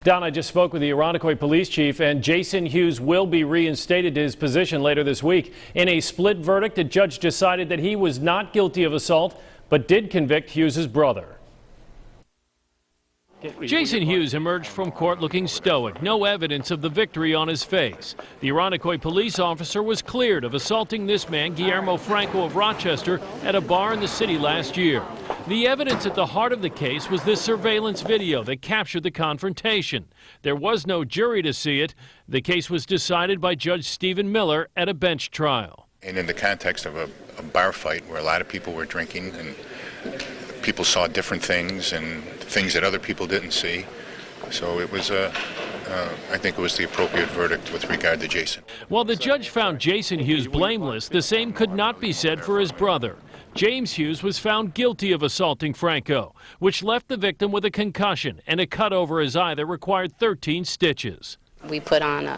Don, I just spoke with the Irondequoit Police Chief, and Jason Hughes will be reinstated to his position later this week. In a split verdict, a judge decided that he was not guilty of assault, but did convict Hughes' brother. Jason Hughes emerged from court looking stoic, no evidence of the victory on his face. The Irondequoit police officer was cleared of assaulting this man, Guillermo Franco of Rochester, at a bar in the city last year. The evidence at the heart of the case was this surveillance video that captured the confrontation. There was no jury to see it. The case was decided by Judge Stephen Miller at a bench trial. And in the context of a bar fight where a lot of people were drinking and people saw different things and things that other people didn't see. So it was I think it was the appropriate verdict with regard to Jason. While the judge found Jason Hughes blameless, the same could not be said for his brother. James Hughes was found guilty of assaulting Franco, which left the victim with a concussion and a cut over his eye that required 13 stitches. We put on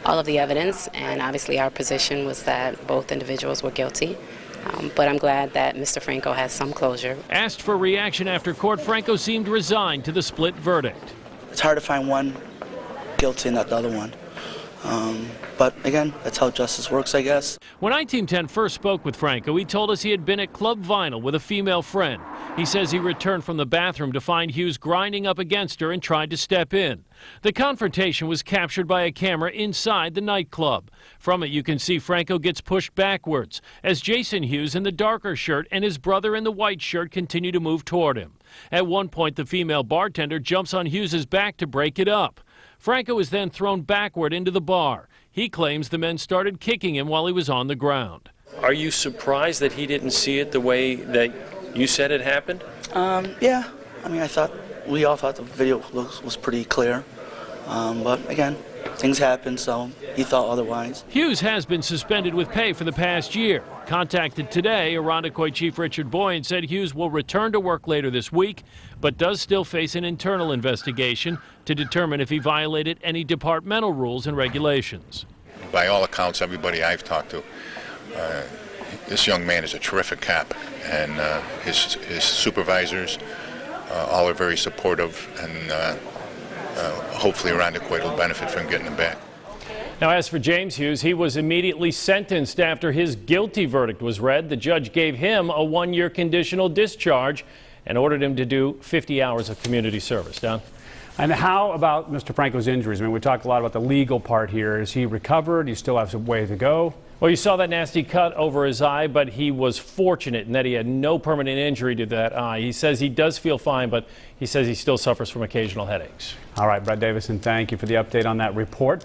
all of the evidence, and obviously our position was that both individuals were guilty. But I'm glad that Mr. Franco has some closure. Asked for reaction after court, Franco seemed resigned to the split verdict. It's hard to find one guilty and not the other one. But again, that's how justice works, I guess. When I-Team 10 first spoke with Franco, he told us he had been at Club Vinyl with a female friend. He says he returned from the bathroom to find Hughes grinding up against her and tried to step in. The confrontation was captured by a camera inside the nightclub. From it, you can see Franco gets pushed backwards as Jason Hughes in the darker shirt and his brother in the white shirt continue to move toward him. At one point, the female bartender jumps on Hughes' back to break it up. Franco is then thrown backward into the bar. He claims the men started kicking him while he was on the ground. Are you surprised that he didn't see it the way that you said it happened? Yeah. I mean, we all thought the video was pretty clear. But again, things happen, so he thought otherwise. Hughes has been suspended with pay for the past year. Contacted today, Irondequoit Chief Richard Boyne said Hughes will return to work later this week, but does still face an internal investigation to determine if he violated any departmental rules and regulations. By all accounts, everybody I've talked to, this young man is a terrific cop, and his supervisors all are very supportive, and hopefully Irondequoit will benefit from getting him back. Now, as for James Hughes, he was immediately sentenced after his guilty verdict was read. The judge gave him a one-year conditional discharge and ordered him to do 50 hours of community service. Don? And how about Mr. Franco's injuries? I mean, we talked a lot about the legal part here. Is he recovered? You still have some way to go? Well, you saw that nasty cut over his eye, but he was fortunate in that he had no permanent injury to that eye. He says he does feel fine, but he says he still suffers from occasional headaches. All right, Brett Davison, thank you for the update on that report.